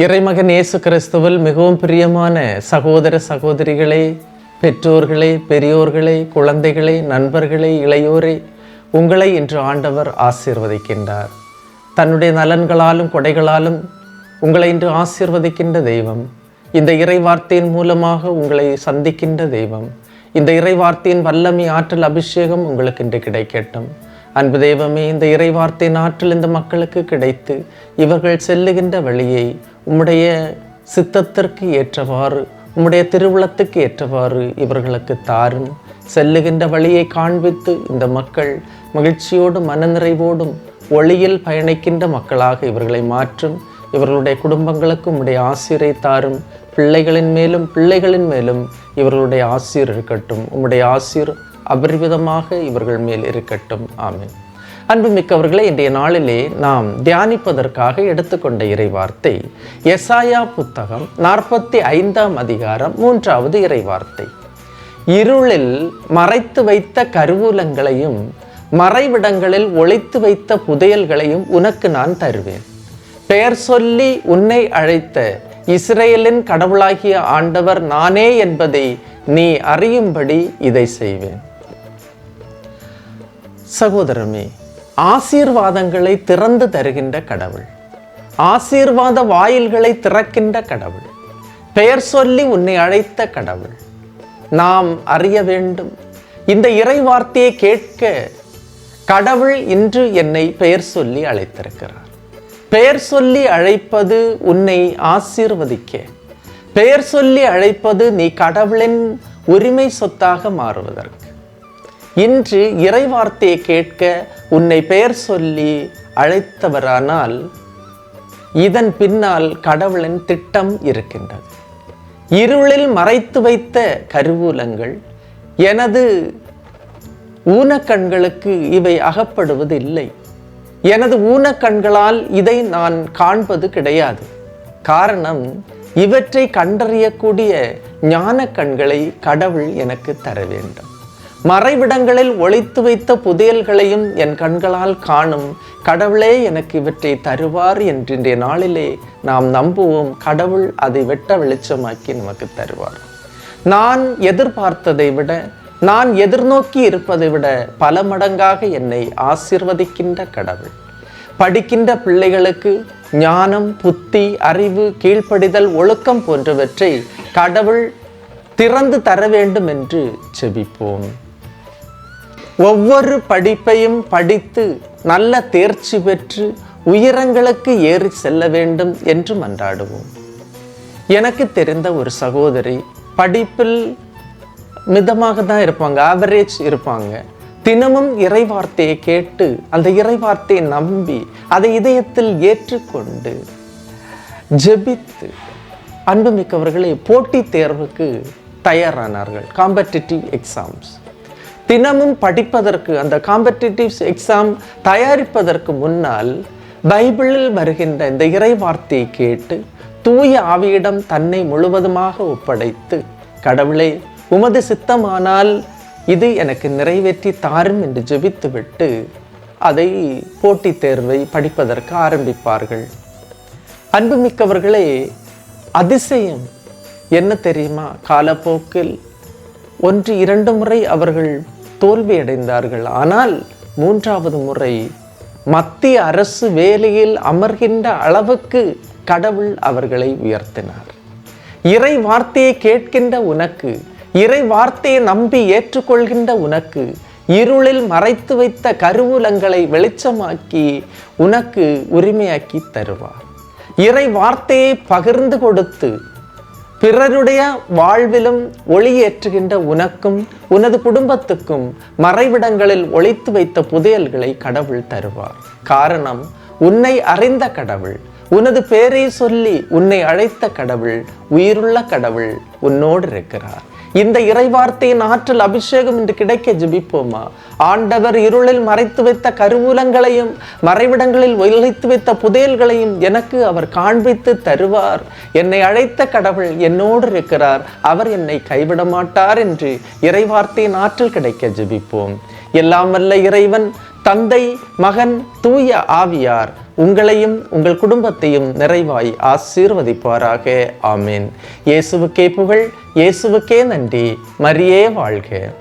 இறைமகன் இயேசு கிறிஸ்துவில் மிகவும் பிரியமான சகோதர சகோதரிகளே, பெற்றோர்களே, பெரியோர்களே, குழந்தைகளே, நண்பர்களே, இளையோரே, உங்களை இன்று ஆண்டவர் ஆசீர்வதிக்கின்றார். தன்னுடைய நலன்களாலும் கொடைகளாலும் உங்களை இன்று ஆசீர்வதிக்கின்ற தெய்வம், இந்த இறை வார்த்தையின் மூலமாக உங்களை சந்திக்கின்ற தெய்வம். இந்த இறை வார்த்தையின் வல்லமை, ஆற்றல், அபிஷேகம் உங்களுக்கு இன்று கிடைக்கட்டும். அன்பு தெய்வமே, இந்த இறை வார்த்தையின் ஆற்றல் இந்த மக்களுக்கு கிடைத்து இவர்கள் செல்லுகின்ற வழியை உம்முடைய சித்தத்திற்கு ஏற்றவாறு, உம்முடைய திருவுளத்துக்கு ஏற்றவாறு இவர்களுக்கு தாரும். செல்லுகின்ற வழியை காண்பித்து இந்த மக்கள் மகிழ்ச்சியோடும் மனநிறைவோடும் ஒளியில் பயணிக்கின்ற மக்களாக இவர்களை மாற்றும். இவர்களுடைய குடும்பங்களுக்கு உம்முடைய ஆசீரை தாரும். பிள்ளைகளின் மேலும் இவர்களுடைய ஆசீர் இருக்கட்டும். உம்முடைய ஆசீர் அபரிவிதமாக இவர்கள் மேல் இருக்கட்டும். ஆமென். அன்புமிக்கவர்களே, இன்றைய நாளிலே நாம் தியானிப்பதற்காக எடுத்துக்கொண்ட இறை வார்த்தை எசாயா புத்தகம் 45ஆம் அதிகாரம் 3வது இறை வார்த்தை. இருளில் மறைத்து வைத்த கருவூலங்களையும் மறைவிடங்களில் ஒளித்து வைத்த புதையல்களையும் உனக்கு நான் தருவேன். பெயர் சொல்லி உன்னை அழைத்த இஸ்ரேலின் கடவுளாகிய ஆண்டவர் நானே என்பதை நீ அறியும்படி இதை செய்வேன். சகோதரமே, ஆசீர்வாதங்களை திறந்து தருகின்ற கடவுள், ஆசீர்வாத வாயில்களை திறக்கின்ற கடவுள், பெயர் சொல்லி உன்னை அழைத்த கடவுள் நாம் அறிய வேண்டும். இந்த இறை வார்த்தையை கேட்க கடவுள் இன்று என்னை பெயர் சொல்லி அழைத்திருக்கிறார். பெயர் சொல்லி அழைப்பது உன்னை ஆசீர்வதிக்க, பெயர் சொல்லி அழைப்பது நீ கடவுளின் உரிமை சொத்தாக மாறுவதற்கு. இன்று இறை வார்த்தையை கேட்க உன்னை பெயர் சொல்லி அழைத்தவரானால் இதன் பின்னால் கடவுளின் திட்டம் இருக்கின்றது. இருளில் மறைத்து வைத்த கருவூலங்கள், எனது ஊனக்கண்களுக்கு இவை அகப்படுவது இல்லை. எனது ஊனக்கண்களால் இதை நான் காண்பது கிடையாது. காரணம், இவற்றை கண்டறியக்கூடிய ஞான கண்களை கடவுள் எனக்கு தர வேண்டும். மறைவிடங்களில் ஒளித்து வைத்த புதையல்களையும் என் கண்களால் காணும் கடவுளே எனக்கு இவற்றை தருவார் என்று இன்றைய நாளிலே நாம் நம்புவோம். கடவுள் அதை வெட்ட வெளிச்சமாக்கி நமக்கு தருவார். நான் எதிர்பார்த்ததை விட, நான் எதிர்நோக்கி இருப்பதை விட பல மடங்காக என்னை ஆசீர்வதிக்கின்ற கடவுள். படிக்கின்ற பிள்ளைகளுக்கு ஞானம், புத்தி, அறிவு, கீழ்ப்படிதல், ஒழுக்கம் போன்றவற்றை கடவுள் திறந்து தர வேண்டும் என்று செபிப்போம். ஒவ்வொரு படிப்பையும் படித்து நல்ல தேர்ச்சி பெற்று உயரங்களுக்கு ஏறி செல்ல வேண்டும் என்று மன்றாடுவோம். எனக்கு தெரிந்த ஒரு சகோதரி படிப்பில் மிதமாக தான் இருப்பாங்க, ஆவரேஜ் இருப்பாங்க. தினமும் இறை வார்த்தையை கேட்டு அந்த இறை வார்த்தையை நம்பி அதை இதயத்தில் ஏற்றுக்கொண்டு ஜெபித்து, அன்புமிக்கவர்களே, போட்டித் தேர்வுக்கு தயாரானார்கள். காம்படிட்டிவ் எக்ஸாம்ஸ் தினமும் படிப்பதற்கு, அந்த காம்படிட்டிவ் எக்ஸாம் தயாரிப்பதற்கு முன்னால் பைபிளில் வருகின்ற இந்த இறை வார்த்தையை கேட்டு தூய ஆவியிடம் தன்னை முழுவதுமாக ஒப்படைத்து, கடவுளே உமது சித்தமானால் இது எனக்கு நிறைவேற்றி தாரும் என்று ஜெபித்துவிட்டு அதை போட்டித் தேர்வை படிப்பதற்கு ஆரம்பிப்பார்கள். அன்புமிக்கவர்களே, அதிசயம் என்ன தெரியுமா? காலப்போக்கில் 1-2 முறை அவர்கள் தோல்வி அடைந்தார்கள். ஆனால் 3வது முறை மத்திய அரசு வேலையில் அமர்கின்ற அளவுக்கு கடவுள் அவர்களை உயர்த்தினார். இறை வார்த்தையை கேட்கின்ற உனக்கு, இறை வார்த்தையை நம்பி ஏற்றுக்கொள்கின்ற உனக்கு, இருளில் மறைத்து வைத்த கருவூலங்களை வெளிச்சமாக்கி உனக்கு உரிமையாக்கி தருவார். இறை வார்த்தையை பகிர்ந்து கொடுத்து பிறருடைய வாழ்விலும் ஒளியேற்றுகின்ற உனக்கும் உனது குடும்பத்துக்கும் மறைவிடங்களில் ஒளித்து வைத்த புதையல்களை கடவுள் தருவார். காரணம், உன்னை அறிந்த கடவுள், உனது பேரை சொல்லி உன்னை அழைத்த கடவுள், உயிருள்ள கடவுள் உன்னோடு இருக்கிறார். இந்த இறை வார்த்தையின் ஆற்றல், அபிஷேகம் இன்று கிடைக்க ஜெபிப்போமா? ஆண்டவர் இருளில் மறைத்து வைத்த கருவூலங்களையும் மறைவிடங்களில் ஒளித்து வைத்த புதையல்களையும் எனக்கு அவர் காண்பித்து தருவார். என்னை அழைத்த கடவுள் என்னோடு இருக்கிறார், அவர் என்னை கைவிட மாட்டார் என்று இறை வார்த்தையின் ஆற்றல் கிடைக்க ஜெபிப்போம். எல்லாம் வல்ல இறைவன் தந்தை, மகன், தூய ஆவியார் உங்களையும் உங்கள் குடும்பத்தையும் நிறைவாய் ஆசீர்வதிப்பாராக. ஆமீன். இயேசுவுக்கே புகழ், இயேசுவுக்கே நன்றி. மரியே வாழ்க.